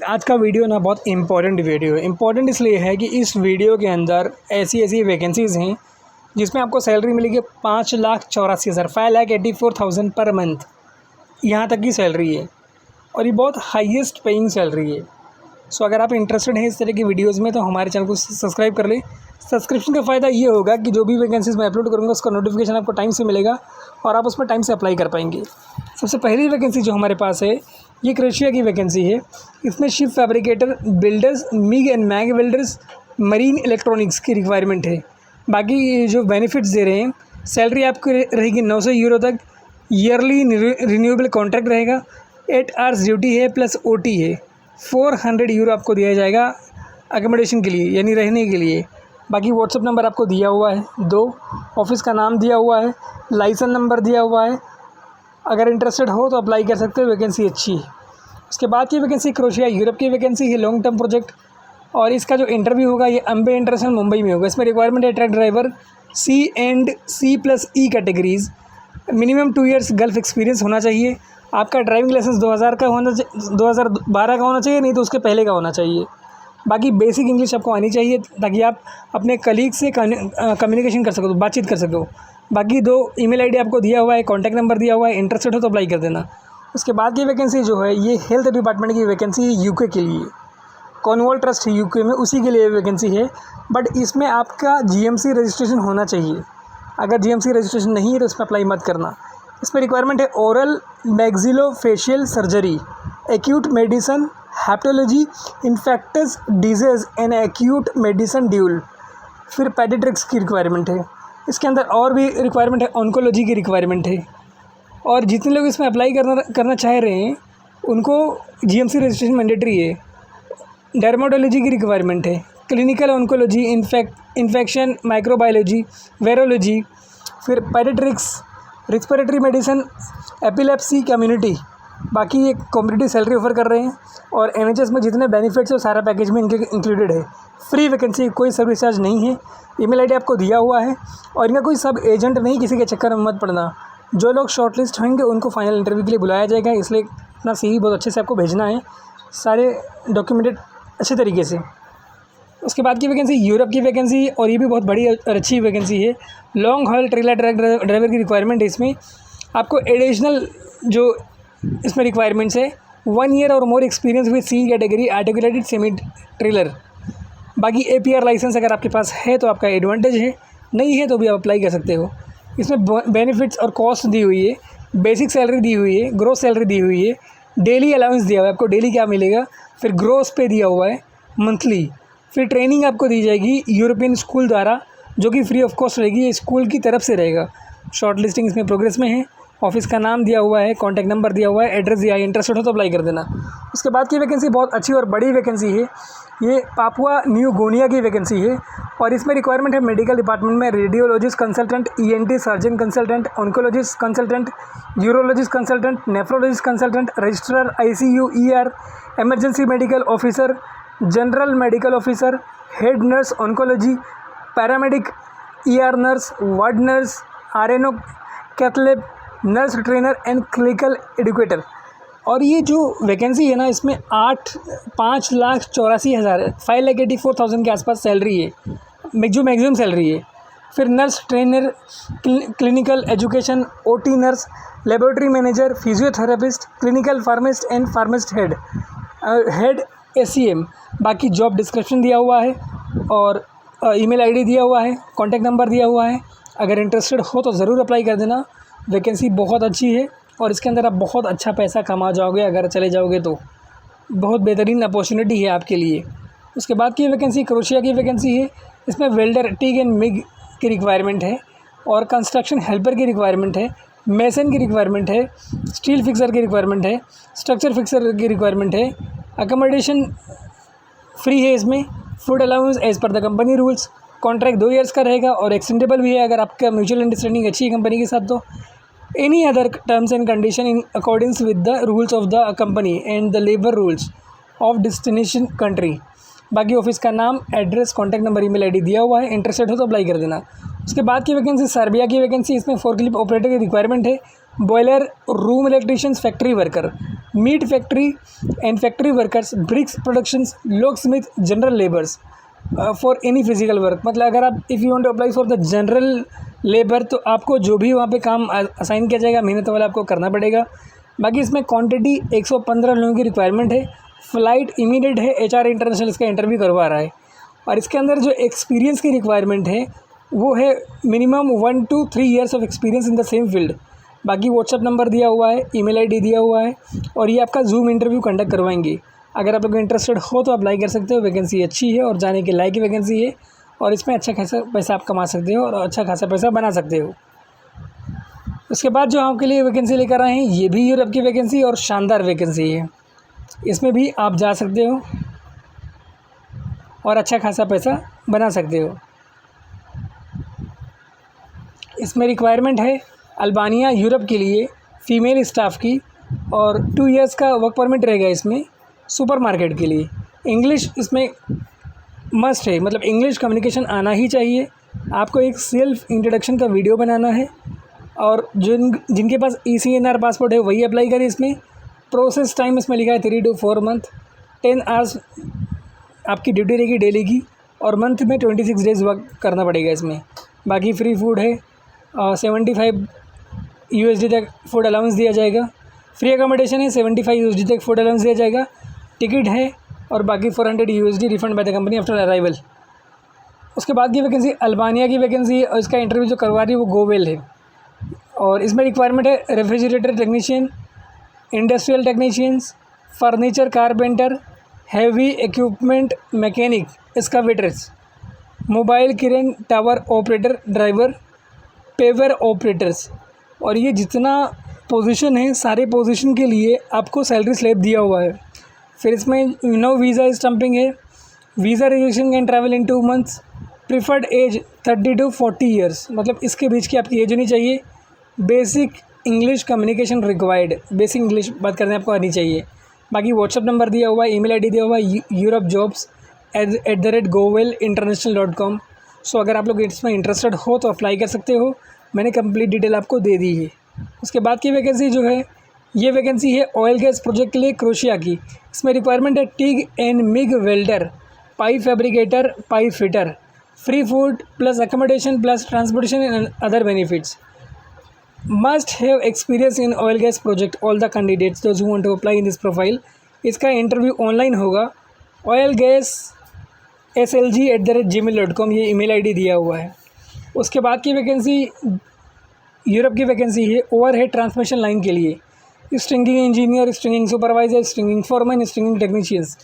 आज का वीडियो ना बहुत इम्पोर्टेंट वीडियो है। इम्पोर्टेंट इसलिए है कि इस वीडियो के अंदर ऐसी वैकेंसीज़ हैं जिसमें आपको सैलरी मिलेगी 5,84,000 5,84,000 पर मंथ, यहाँ तक की सैलरी है और ये बहुत हाईएस्ट पेइंग सैलरी है। सो अगर आप इंटरेस्टेड हैं इस तरह की वीडियोज़ में तो हमारे चैनल को सब्सक्राइब कर लें। सब्सक्रिप्शन का फ़ायदा ये होगा कि जो भी वैकेंसीज़ मैं अपलोड करूँगा उसका नोटिफिकेशन आपको टाइम से मिलेगा और आप उसमें टाइम से अप्लाई कर पाएंगे। सबसे पहली वैकेंसी जो हमारे पास है ये क्रोएशिया की वैकेंसी है। इसमें ship fabricator, builders, MIG and MAG welders, marine electronics की रिक्वायरमेंट है। बाकी जो बेनिफिट्स दे रहे हैं, सैलरी आपको रहेगी 900 यूरो तक, ईयरली रिन्यूएबल कॉन्ट्रैक्ट रहेगा, 8 आवर्स ड्यूटी है प्लस ओटी है, 400 यूरो आपको दिया जाएगा अकोमोडेशन के लिए यानी रहने के लिए। बाकी व्हाट्सअप नंबर आपको दिया हुआ है 2, ऑफिस का नाम दिया हुआ है, लाइसेंस नंबर दिया हुआ है। अगर इंटरेस्टेड हो तो अप्लाई कर सकते हो, वैकेंसी अच्छी है। उसके बाद की वैकेंसी क्रोएशिया यूरोप की वैकेंसी है, लॉन्ग टर्म प्रोजेक्ट, और इसका जो इंटरव्यू होगा ये अम्बे इंटरनेशनल मुंबई में होगा। इसमें रिक्वायरमेंट है truck driver, C and C+E categories, minimum 2 years gulf experience होना चाहिए। आपका ड्राइविंग लाइसेंस 2012 का होना चाहिए, नहीं तो उसके पहले का होना चाहिए। बाकी बेसिक इंग्लिश आपको आनी चाहिए ताकि आप अपने कलीग से कम्युनिकेशन कर सको, बातचीत कर सको। बाकी 2 ईमेल आईडी आपको दिया हुआ है, कॉन्टैक्ट नंबर दिया हुआ है, इंटरेस्टेड हो तो अप्लाई कर देना। उसके बाद की वैकेंसी जो है ये हेल्थ डिपार्टमेंट की वैकेंसी है, यूके के लिए। कॉर्नवॉल ट्रस्ट है यूके में, उसी के लिए वैकेंसी है। बट इसमें आपका GMC रजिस्ट्रेशन होना चाहिए। अगर GMC रजिस्ट्रेशन नहीं है तो इसमें अप्लाई मत करना। इसमें रिक्वायरमेंट है oral maxillofacial surgery, acute medicine, hepatology, infectious disease and acute medicine dual. फिर पेडिट्रिक्स की रिक्वायरमेंट है। इसके अंदर और भी रिक्वायरमेंट है, ऑन्कोलॉजी की रिक्वायरमेंट है। और जितने लोग इसमें अप्लाई करना चाह रहे हैं उनको GMC रजिस्ट्रेशन मैंडेटरी है। डर्मेटोलॉजी की रिक्वायरमेंट है, clinical oncology, infection, microbiology, virology, फिर पेडिट्रिक्स, रिस्पिरेटरी मेडिसिन, एपिलेप्सी, कम्युनिटी। बाकी ये कॉम्पिटिटिव सैलरी ऑफर कर रहे हैं और NHS में जितने बेनिफिट्स है सारा पैकेज में इनके इंक्लूडेड है। फ्री वैकेंसी, कोई सर्विस चार्ज नहीं है। ईमेल आईडी आपको दिया हुआ है और इनका कोई सब एजेंट नहीं, किसी के चक्कर में मत पड़ना। जो लोग शॉर्टलिस्ट होंगे उनको फाइनल इंटरव्यू के लिए बुलाया जाएगा, इसलिए अपना CV बहुत अच्छे से आपको भेजना है, सारे डॉक्यूमेंटेड अच्छे तरीके से। उसके बाद की वैकेंसी यूरोप की वैकेंसी और ये भी बहुत बड़ी और अच्छी वैकेंसी है। Long haul trailer truck driver की रिक्वायरमेंट है। इसमें आपको एडिशनल जो इसमें रिक्वायरमेंट्स है 1 ईयर और more experience with C category articulated semi trailer. बाकी APR लाइसेंस अगर आपके पास है तो आपका एडवांटेज है, नहीं है तो भी आप अप्लाई कर सकते हो। इसमें बेनिफिट्स और कॉस्ट दी हुई है, बेसिक सैलरी दी हुई है, ग्रोस सैलरी दी हुई है, डेली अलाउंस दिया हुआ है, आपको डेली क्या मिलेगा, फिर ग्रोस पे दिया हुआ है मंथली। फिर ट्रेनिंग आपको दी जाएगी यूरोपियन स्कूल द्वारा, जो कि फ्री ऑफ कॉस्ट रहेगी, ये स्कूल की तरफ से रहेगा। शॉर्ट लिस्टिंग इसमें प्रोग्रेस में है। ऑफिस का नाम दिया हुआ है, कॉन्टैक्ट नंबर दिया हुआ है, एड्रेस दिया है, इंटरेस्टेड हो तो अप्लाई कर देना। उसके बाद की वैकेंसी बहुत अच्छी और बड़ी वैकेंसी है, ये पापुआ न्यू गिनिया की वैकेंसी है और इसमें रिक्वायरमेंट है मेडिकल डिपार्टमेंट में radiologist consultant, ENT surgeon consultant, oncologist consultant, urologist consultant, nephrologist consultant, registrar ICU ER, emergency medical officer, general medical officer, head nurse oncology, paramedic, ER nurse, ward nurse, RNO, cath lab, nurse trainer and clinical educator. और ये जो vacancy है ना इसमें 5,84,000 है, 5,84,000 के आसपास salary है, जो मैक्सिमम सैलरी है। फिर nurse trainer, clinical education, OT nurse, laboratory manager, physiotherapist, clinical pharmacist and pharmacist head ACM। बाकी जॉब डिस्क्रिप्शन दिया हुआ है और ईमेल आईडी दिया हुआ है, कॉन्टैक्ट नंबर दिया हुआ है। अगर इंटरेस्टेड हो तो ज़रूर अप्लाई कर देना। वैकेंसी बहुत अच्छी है और इसके अंदर आप बहुत अच्छा पैसा कमा जाओगे अगर चले जाओगे तो। बहुत बेहतरीन अपॉर्चुनिटी है आपके लिए। उसके बाद की वैकेंसी क्रोएशिया की वैकेंसी है। इसमें वेल्डर, टिग एंड मिग की रिक्वायरमेंट है और कंस्ट्रक्शन हेल्पर की रिक्वायरमेंट है, मेसन की रिक्वायरमेंट है, स्टील फिक्सर की रिक्वायरमेंट है, स्ट्रक्चर फिक्सर की रिक्वायरमेंट है। अकोमोडेशन फ्री है इसमें, food allowance as per the company rules. Contract 2 years का रहेगा और एक्सटेंडेबल भी है अगर आपका म्यूचुअल अंडरस्टैंडिंग अच्छी है कंपनी के साथ तो। Any other terms and condition in according with the rules of the company and the labour rules of destination country. बाकी ऑफिस का नाम, address, contact number, email ID दिया हुआ है। इंटरेस्टेड हो तो अप्लाई कर देना। उसके बाद की वैकेंसी सर्बिया की वैकेंसी, इसमें फोर्कलिफ्ट ऑपरेटर की रिक्वायरमेंट है boiler room electricians, factory worker, meat factory and factory workers, bricks productions, locksmith, general labours for any physical work. मतलब अगर आप if you want to apply for the general labour तो आपको जो भी वहाँ पे काम असाइन किया जाएगा मेहनत वाला आपको करना पड़ेगा। बाकी इसमें क्वांटिटी 115 लोगों की रिक्वायरमेंट है। फ़्लाइट इमीडिएट है। HR इंटरनेशनल इसका इंटरव्यू करवा रहा है। और इसके अंदर जो एक्सपीरियंस की रिक्वायरमेंट है वो है minimum 1 to 3 years of experience in the same field. बाकी व्हाट्सअप नंबर दिया हुआ है, email ID दिया हुआ है और ये आपका जूम इंटरव्यू कंडक्ट करवाएंगे। अगर आप लोग इंटरेस्टेड हो तो अप्लाई कर सकते हो। वैकेंसी अच्छी है और जाने के लायक की वैकेंसी है और इसमें अच्छा खासा पैसा आप कमा सकते हो और अच्छा खासा पैसा बना सकते हो। उसके बाद जो आपके लिए वैकेंसी लेकर आए हैं ये भी यूरोप की वैकेंसी और शानदार वैकेंसी है। इसमें भी आप जा सकते हो और अच्छा खासा पैसा बना सकते हो। इसमें रिक्वायरमेंट है अल्बानिया यूरोप के लिए फ़ीमेल स्टाफ की और 2 इयर्स का वर्क परमिट रहेगा इसमें सुपरमार्केट के लिए। इंग्लिश इसमें मस्ट है, मतलब इंग्लिश कम्युनिकेशन आना ही चाहिए। आपको एक सेल्फ इंट्रोडक्शन का वीडियो बनाना है और जिनके पास ECNR पासपोर्ट है वही अप्लाई करें। इसमें प्रोसेस टाइम इसमें लिखा है 3 to 4 मंथ। 10 आवर्स आपकी ड्यूटी रहेगी डेली की और मंथ में 26 डेज़ वर्क करना पड़ेगा इसमें। बाकी फ्री फूड है, 75 USD तक फूड अलाउंस दिया जाएगा। फ्री अकोमोडेशन है, 75 USD तक फूड अलाउंस दिया जाएगा। टिकट है और बाकी 400 USD refund by the company after arrival. उसके बाद की वैकेंसी अल्बानिया की वैकेंसी है और इसका इंटरव्यू जो करवा रही है वो गोवेल है और इसमें रिक्वायरमेंट है refrigerator technician, industrial technicians, furniture carpenter, heavy equipment mechanic, excavators, mobile crane tower operator, driver, paver operators. और ये जितना पोजीशन है सारे पोजीशन के लिए आपको सैलरी स्लैब दिया हुआ है। फिर इसमें नो वीज़ा स्टम्पिंग है। Visa rejection can travel in 2 months. Preferred age 30 to 40 years, मतलब इसके बीच की आपकी एज होनी चाहिए। Basic English communication required, basic English बात करने आपको आनी चाहिए। बाकी व्हाट्सअप नंबर दिया हुआ है, email ID दिया हुआ है europejobs@govelinternational.com। सो अगर आप लोग इसमें इंटरेस्टेड हो तो अप्लाई कर सकते हो। मैंने कंप्लीट डिटेल आपको दे दी है। उसके बाद की वैकेंसी जो है ये वैकेंसी है ऑयल गैस प्रोजेक्ट के लिए क्रोशिया की। इसमें रिक्वायरमेंट है TIG and MIG welder, pipe fabricator, pipe fitter, free food plus accommodation plus transportation and other benefits. Must have experience in oil gas project all the candidates those who want to apply in this profile. इसका interview online होगा। oilgaslg@gmail.com ये email ID दिया हुआ है। उसके बाद की vacancy Europe की वैकेंसी है ओवरहेड ट्रांसमिशन लाइन के लिए stringing engineer, stringing supervisor, stringing foreman, stringing technicians,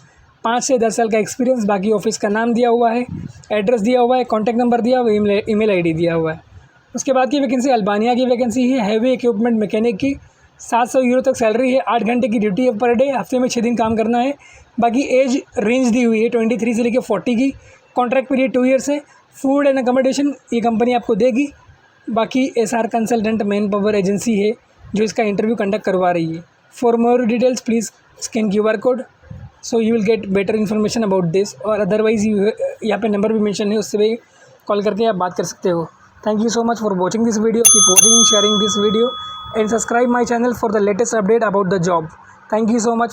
5 से 10 साल का एक्सपीरियंस। बाकी ऑफिस का नाम दिया हुआ है, एड्रेस दिया हुआ है, कॉन्टैक्ट नंबर दिया हुआ है, email ID दिया हुआ है। उसके बाद की वैकेंसी अल्बानिया की वैकेंसी है हैवी इक्विपमेंट मैकेनिक की। 700 यूरो तक सैलरी है। 8 घंटे की ड्यूटी है पर डे, हफ्ते में 6 दिन काम करना है। बाकी एज रेंज दी हुई है 23 से लेकर 40 की। कॉन्ट्रैक्ट पीरियड 2 ईयर्स है। फूड एंड अकोमोडेशन ये कंपनी आपको देगी। बाकी SR consultant man power agency है जो इसका इंटरव्यू कंडक्ट करवा रही है। For more details please scan QR code so you will get better information about this. और अदरवाइज़ यहाँ पे नंबर भी मेंशन है, उससे भी कॉल करके आप बात कर सकते हो। Thank you so much for watching this video. Keep watching, sharing this video and subscribe my channel for the latest update about the job. Thank you so much.